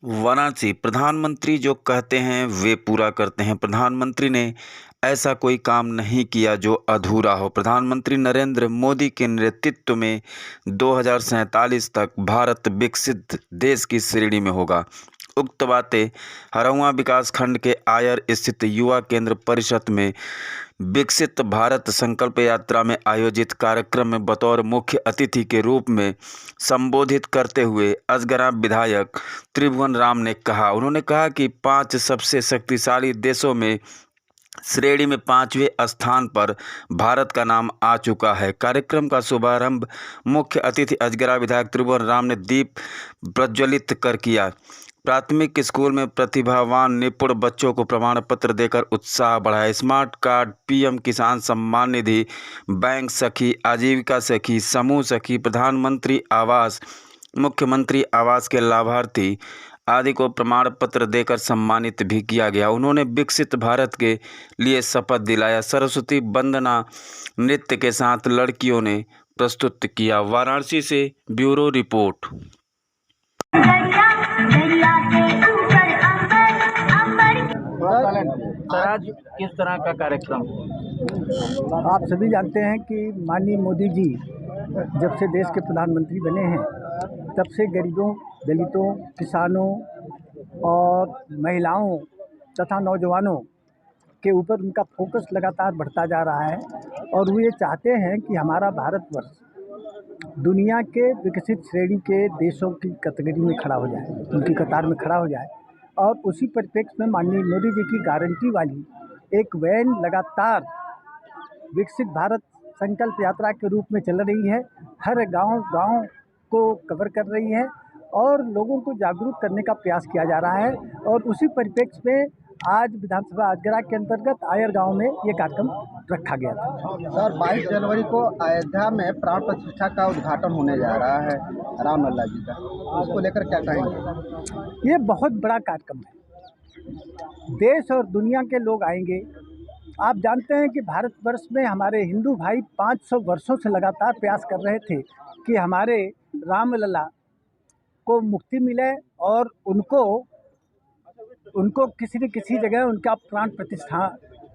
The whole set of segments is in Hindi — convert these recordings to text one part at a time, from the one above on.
वाराणसी प्रधानमंत्री जो कहते हैं वे पूरा करते हैं। प्रधानमंत्री ने ऐसा कोई काम नहीं किया जो अधूरा हो। प्रधानमंत्री नरेंद्र मोदी के नेतृत्व में 2047 तक भारत विकसित देश की श्रेणी में होगा। उक्त बातें हरौआ विकास खंड के आयर स्थित युवा केंद्र परिषद में विकसित भारत संकल्प यात्रा में आयोजित कार्यक्रम में बतौर मुख्य अतिथि के रूप में संबोधित करते हुए अजगरा विधायक त्रिभुवन राम ने कहा। उन्होंने कहा कि 5 सबसे शक्तिशाली देशों में श्रेणी में 5वें स्थान पर भारत का नाम आ चुका है। कार्यक्रम का शुभारंभ मुख्य अतिथि अजगरा विधायक त्रिभुवन राम ने दीप प्रज्वलित कर किया। प्राथमिक स्कूल में प्रतिभावान निपुण बच्चों को प्रमाण पत्र देकर उत्साह बढ़ाया। स्मार्ट कार्ड, पीएम किसान सम्मान निधि, बैंक सखी, आजीविका सखी, समूह सखी, प्रधानमंत्री आवास, मुख्यमंत्री आवास के लाभार्थी आदि को प्रमाण पत्र देकर सम्मानित भी किया गया। उन्होंने विकसित भारत के लिए शपथ दिलाया। सरस्वती वंदना नृत्य के साथ लड़कियों ने प्रस्तुत किया। वाराणसी से ब्यूरो रिपोर्ट। सर, आज किस तरह का कार्यक्रम? आप सभी जानते हैं कि माननीय मोदी जी जब से देश के प्रधानमंत्री बने हैं तब से गरीबों, दलितों, किसानों और महिलाओं तथा नौजवानों के ऊपर उनका फोकस लगातार बढ़ता जा रहा है और वो ये चाहते हैं कि हमारा भारतवर्ष दुनिया के विकसित श्रेणी के देशों की कैटेगरी में खड़ा हो जाए, उनकी कतार में खड़ा हो जाए। और उसी परिप्रेक्ष्य में माननीय मोदी जी की गारंटी वाली एक वैन लगातार विकसित भारत संकल्प यात्रा के रूप में चल रही है। हर गांव को कवर कर रही है और लोगों को जागरूक करने का प्रयास किया जा रहा है। और उसी परिप्रेक्ष्य में आज विधानसभा अजगरा के अंतर्गत आयर गांव में ये कार्यक्रम रखा गया था। सर, 22 जनवरी को अयोध्या में प्राण प्रतिष्ठा का उद्घाटन होने जा रहा है रामलला जी का, उसको लेकर क्या कहेंगे? ये बहुत बड़ा कार्यक्रम है, देश और दुनिया के लोग आएंगे। आप जानते हैं कि भारतवर्ष में हमारे हिंदू भाई 500 वर्षों से लगातार प्रयास कर रहे थे कि हमारे रामलला को मुक्ति मिले और उनको किसी न किसी जगह उनका प्राण प्रतिष्ठा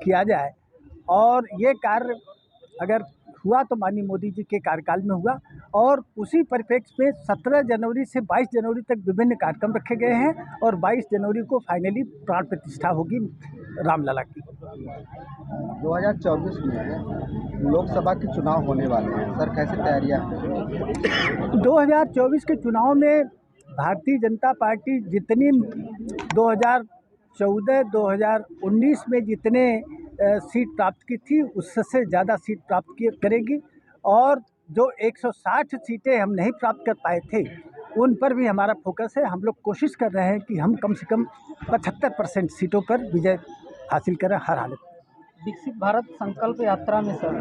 किया जाए। और ये कार्य अगर हुआ तो माननीय मोदी जी के कार्यकाल में हुआ। और उसी परिप्रेक्ष्य में 17 जनवरी से 22 जनवरी तक विभिन्न कार्यक्रम रखे गए हैं और 22 जनवरी को फाइनली प्राण प्रतिष्ठा होगी रामलला की। 2024 में लोकसभा के चुनाव होने वाले हैं सर, कैसी तैयारियां हैं? 2024 के चुनाव में भारतीय जनता पार्टी जितनी 2014, 2019 में जितने सीट प्राप्त की थी उससे ज़्यादा सीट प्राप्त करेगी। और जो 160 सीटें हम नहीं प्राप्त कर पाए थे उन पर भी हमारा फोकस है। हम लोग कोशिश कर रहे हैं कि हम कम से कम 75% सीटों पर विजय हासिल करें हर हालत में। विकसित भारत संकल्प यात्रा में सर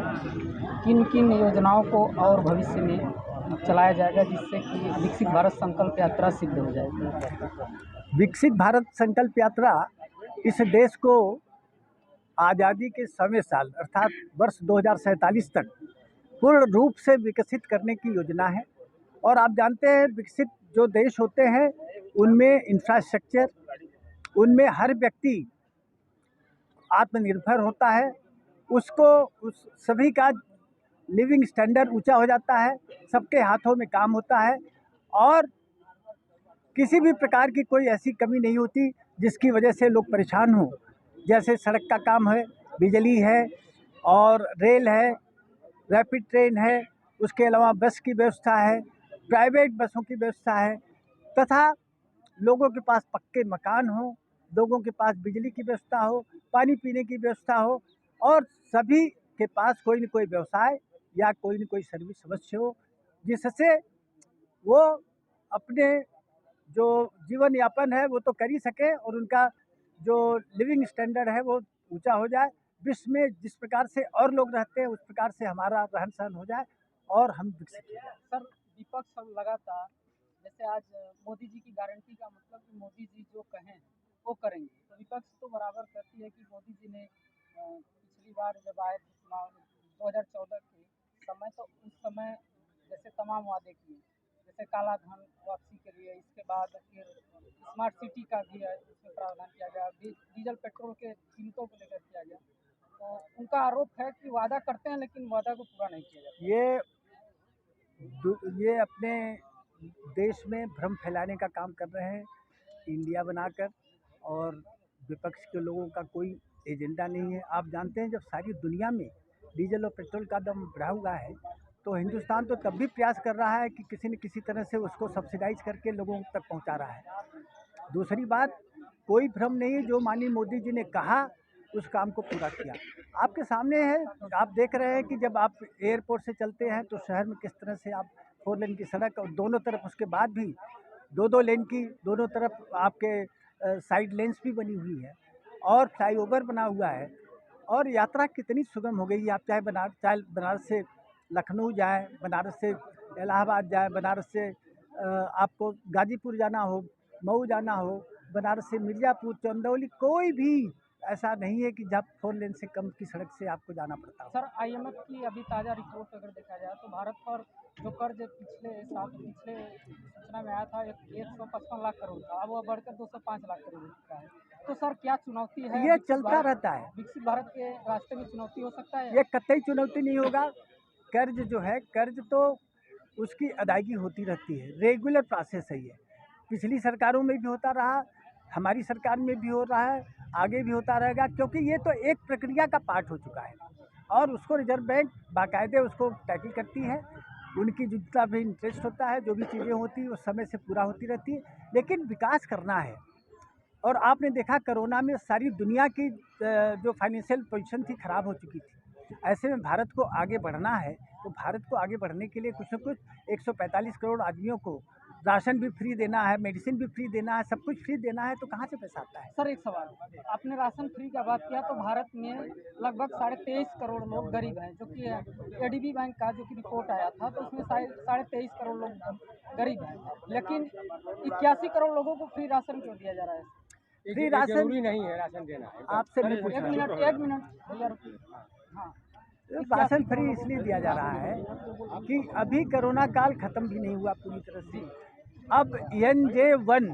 किन किन योजनाओं को और भविष्य में चलाया जाएगा जिससे कि विकसित भारत संकल्प यात्रा सिद्ध हो जाएगी? विकसित भारत संकल्प यात्रा इस देश को आज़ादी के 100वें साल अर्थात वर्ष 2047 तक पूर्ण रूप से विकसित करने की योजना है। और आप जानते हैं विकसित जो देश होते हैं उनमें इंफ्रास्ट्रक्चर, उनमें हर व्यक्ति आत्मनिर्भर होता है, उस सभी का लिविंग स्टैंडर्ड ऊंचा हो जाता है, सबके हाथों में काम होता है और किसी भी प्रकार की कोई ऐसी कमी नहीं होती जिसकी वजह से लोग परेशान हों। जैसे सड़क का काम है, बिजली है और रेल है, रैपिड ट्रेन है, उसके अलावा बस की व्यवस्था है, प्राइवेट बसों की व्यवस्था है तथा लोगों के पास पक्के मकान हो, लोगों के पास बिजली की व्यवस्था हो, पानी पीने की व्यवस्था हो और सभी के पास कोई न कोई व्यवसाय या कोई न कोई सर्विस अवश्य हो जिससे वो अपने जो जीवन यापन है वो तो कर ही सके और उनका जो लिविंग स्टैंडर्ड है वो ऊंचा हो जाए। विश्व में जिस प्रकार से और लोग रहते हैं उस प्रकार से हमारा रहन सहन हो जाए और हम विकसित हो जाए। सर, विपक्ष लगातार जैसे आज मोदी जी की गारंटी का मतलब कि मोदी जी जो कहें वो करेंगे, तो विपक्ष तो बराबर कहती है कि मोदी जी ने पिछली बार जब आए चुनाव 2014 के समय तो उस समय जैसे तमाम वादे किए जैसे काला धन वापसी के लिए, इसके बाद फिर स्मार्ट सिटी का भी है, उसमें प्रावधान किया गया, डीजल पेट्रोल के कीमतों को लेकर किया गया। तो उनका आरोप है कि वादा करते हैं लेकिन वादा को पूरा नहीं किया जाता। ये अपने देश में भ्रम फैलाने का काम कर रहे हैं इंडिया बनाकर, और विपक्ष के लोगों का कोई एजेंडा नहीं है। आप जानते हैं जब सारी दुनिया में डीजल और पेट्रोल का दाम बढ़ा हुआ है तो हिंदुस्तान तो तब भी प्रयास कर रहा है कि किसी न किसी तरह से उसको सब्सिडाइज करके लोगों तक पहुंचा रहा है। दूसरी बात, कोई भ्रम नहीं है, जो माननीय मोदी जी ने कहा उस काम को पूरा किया। आपके सामने है, आप देख रहे हैं कि जब आप एयरपोर्ट से चलते हैं तो शहर में किस तरह से आप 4 लेन की सड़क और दोनों तरफ उसके बाद भी 2-2 लेन की दोनों तरफ आपके साइड लेन्स भी बनी हुई है और फ्लाईओवर बना हुआ है, और यात्रा कितनी सुगम हो गई है। आप चाहे बनारस से लखनऊ जाएँ, बनारस से इलाहाबाद जाएँ, बनारस से आपको गाजीपुर जाना हो, मऊ जाना हो, बनारस से मिर्ज़ापुर, चंदौली, कोई भी ऐसा नहीं है कि जहाँ 4 लेन से कम की सड़क से आपको जाना पड़ता हो। सर, IMF की अभी ताज़ा रिपोर्ट अगर देखा जाए तो भारत पर जो कर्ज पिछले सूचना में आया था 155 लाख करोड़ था, अब वह बढ़कर 205 लाख करोड़ हो चुका है। तो सर क्या चुनौती है? ये चलता रहता है। विकसित भारत के रास्ते में चुनौती हो सकता है? ये कतई चुनौती नहीं होगा। कर्ज जो है, कर्ज तो उसकी अदायगी होती रहती है, रेगुलर प्रोसेस है ये। पिछली सरकारों में भी होता रहा, हमारी सरकार में भी हो रहा है, आगे भी होता रहेगा, क्योंकि ये तो एक प्रक्रिया का पार्ट हो चुका है और उसको रिजर्व बैंक बाकायदे उसको टैकल करती है। उनकी जितना भी इंटरेस्ट होता है, जो भी चीज़ें होती हैं वो समय से पूरा होती रहती है, लेकिन विकास करना है। और आपने देखा कोरोना में सारी दुनिया की जो फाइनेंशियल पोजीशन थी ख़राब हो चुकी थी। ऐसे में भारत को आगे बढ़ना है, तो भारत को आगे बढ़ने के लिए कुछ न कुछ 145 करोड़ आदमियों को राशन भी फ्री देना है, मेडिसिन भी फ्री देना है, सब कुछ फ्री देना है, तो कहाँ से पैसा आता है? सर एक सवाल, आपने राशन फ्री का बात किया तो भारत में लगभग 23.5 करोड़ लोग गरीब हैं, जो कि ADB बैंक का जो कि रिपोर्ट आया था तो उसमें 23.5 करोड़ लोग गरीब हैं, लेकिन 81 करोड़ लोगों को फ्री राशन क्यों दिया जा रहा है? फ्री राशन जरूरी नहीं है राशन देना। आपसे भी पूछ रहा हूं। एक मिनट भैया रुकिए। हाँ, राशन फ्री इसलिए दिया जा रहा है कि अभी कोरोना काल ख़त्म भी नहीं हुआ पूरी तरह से। अब NJ1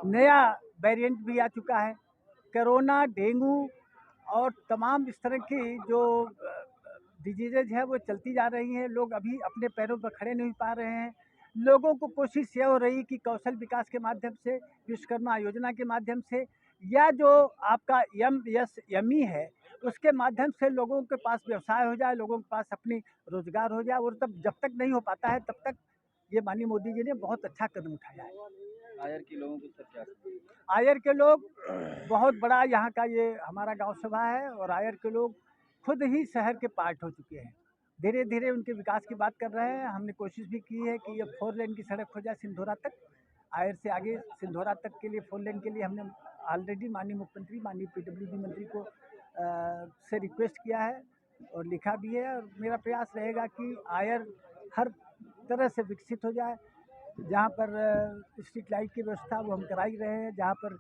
नया वेरिएंट भी आ चुका है। कोरोना, डेंगू और तमाम इस तरह की जो डिजीज़ेज है वो चलती जा रही हैं। लोग अभी अपने पैरों पर खड़े नहीं पा रहे हैं। लोगों को कोशिश यह हो रही कि कौशल विकास के माध्यम से, विश्वकर्मा योजना के माध्यम से, या जो आपका MSME है उसके माध्यम से लोगों के पास व्यवसाय हो जाए, लोगों के पास अपनी रोजगार हो जाए। और तब जब तक नहीं हो पाता है तब तक ये माननीय मोदी जी ने बहुत अच्छा कदम उठाया है। आयर के लोगों को सर क्या? आयर के लोग बहुत बड़ा यहाँ का ये हमारा गांव सभा है और आयर के लोग खुद ही शहर के पार्ट हो चुके हैं। धीरे धीरे उनके विकास की बात कर रहे हैं। हमने कोशिश भी की है कि ये 4 लेन की सड़क हो जाए सिंधोरा तक। आयर से आगे सिंधोरा तक के लिए 4 लेन के लिए हमने ऑलरेडी माननीय मुख्यमंत्री, माननीय PWD मंत्री को से रिक्वेस्ट किया है और लिखा भी है। और मेरा प्रयास रहेगा कि आयर हर तरह से विकसित हो जाए। जहाँ पर स्ट्रीट लाइट की व्यवस्था वो हम करा ही रहे हैं, जहाँ पर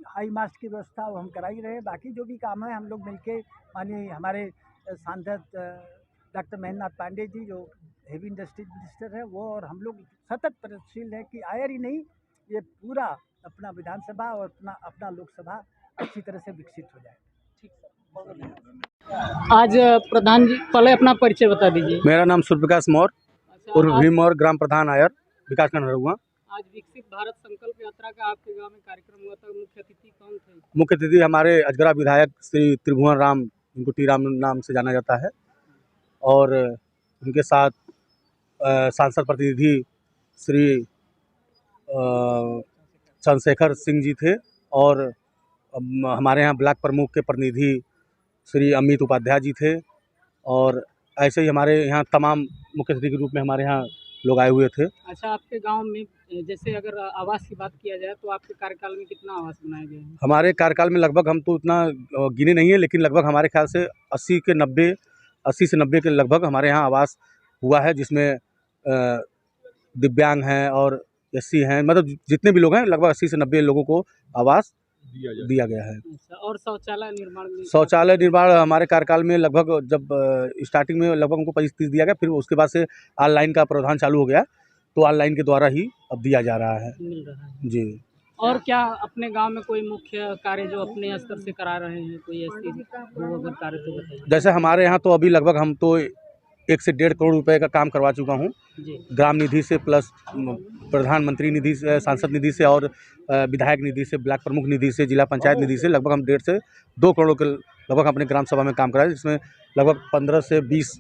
हाई मास्ट की व्यवस्था वो हम करा ही रहे हैं। बाकी जो भी काम है हम लोग मिलके, माननीय हमारे सांसद डॉक्टर महेंद्र नाथ पांडे जी जो हेवी इंडस्ट्रीज मिनिस्टर है, वो और हम लोग सतत प्रयत्नशील है कि आयर ही नहीं, ये पूरा अपना विधानसभा और अपना लोकसभा अच्छी तरह से विकसित हो जाए। आज प्रधान जी पहले अपना परिचय बता दीजिए। मेरा नाम सूर्यप्रकाश मौर्य और भीम और ग्राम प्रधान आयर विकासखंड हरुआ। आज विकसित भारत संकल्प यात्रा का आपके गांव में कार्यक्रम हुआ था, मुख्य अतिथि कौन थे? मुख्य अतिथि हमारे अजगरा विधायक श्री त्रिभुवन राम, इनको टी राम नाम से जाना जाता है, और उनके साथ सांसद प्रतिनिधि श्री चंद्रशेखर सिंह जी थे, और हमारे यहाँ ब्लॉक प्रमुख के प्रतिनिधि श्री अमित उपाध्याय जी थे, और ऐसे ही हमारे यहाँ तमाम मुख्य अतिथि के रूप में हमारे यहाँ लोग आए हुए थे। अच्छा, आपके गांव में जैसे अगर आवास की बात किया जाए तो आपके कार्यकाल में कितना आवास बनाए गए हैं? हमारे कार्यकाल में लगभग, हम तो इतना गिने नहीं है, लेकिन लगभग हमारे ख्याल से 80 से 90 के लगभग हमारे यहाँ आवास हुआ है, जिसमें दिव्यांग हैं और SC हैं, मतलब जितने भी लोग हैं लगभग 80 से 90 लोगों को आवास दिया गया है। अच्छा, और शौचालय निर्माण हमारे कार्यकाल में लगभग, जब स्टार्टिंग में लगभग हमको 25-30 दिया गया, फिर उसके बाद से ऑनलाइन का प्रावधान चालू हो गया, तो ऑनलाइन के द्वारा ही अब दिया जा रहा है मिल रहा है। जी। और क्या अपने गांव में कोई मुख्य कार्य जो अपने स्तर से करा रहे हैं, कोई ऐसी हो अगर कार्य तो बताइए। जैसे हमारे यहाँ तो अभी लगभग हम तो 1 से 1.5 करोड़ रुपए का काम करवा चुका हूँ, जी ग्राम निधि से प्लस प्रधानमंत्री निधि से, सांसद निधि से और विधायक निधि से, ब्लॉक प्रमुख निधि से, जिला पंचायत निधि से लगभग हम 1.5 से 2 करोड़ के लगभग अपने ग्राम सभा में काम कराए, जिसमें लगभग 15 से 20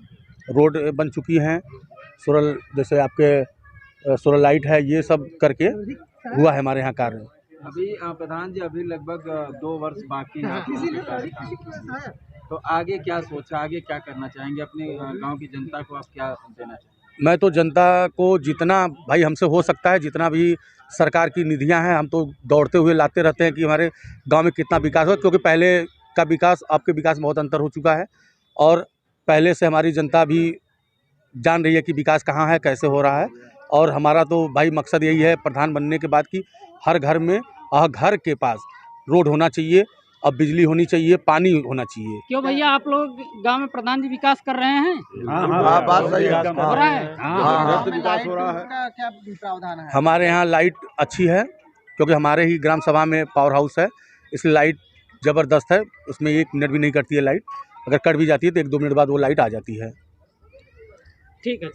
रोड बन चुकी हैं। सोलर जैसे आपके सोलर लाइट है, ये सब करके हुआ है हमारे यहाँ कार्य। अभी प्रधान जी अभी लगभग 2 वर्ष बाकी है आपके कार्यकाल। तो आगे क्या सोचा, आगे क्या करना चाहेंगे, अपने गांव की जनता को आप क्या देना चाहेंगे? मैं तो जनता को जितना भाई हमसे हो सकता है, जितना भी सरकार की निधियां हैं, हम तो दौड़ते हुए लाते रहते हैं कि हमारे गांव में कितना विकास हो, क्योंकि पहले का विकास आपके विकास में बहुत अंतर हो चुका है और पहले से हमारी जनता भी जान रही है कि विकास कहाँ है, कैसे हो रहा है। और हमारा तो भाई मकसद यही है प्रधान बनने के बाद कि हर घर में और घर के पास रोड होना चाहिए, अब बिजली होनी चाहिए, पानी होना चाहिए। क्यों भैया, आप लोग गांव में प्रधान जी विकास कर रहे हैं? हाँ, बात सही है। हो रहा है? विकास हो रहा है। क्या प्रावधान है? हमारे यहाँ लाइट अच्छी है, क्योंकि हमारे ही ग्राम सभा में पावर हाउस है, इसलिए लाइट ज़बरदस्त है, उसमें 1 मिनट भी नहीं कटती है लाइट। अगर कट भी जाती है तो 1-2 मिनट बाद वो लाइट आ जाती है। ठीक है।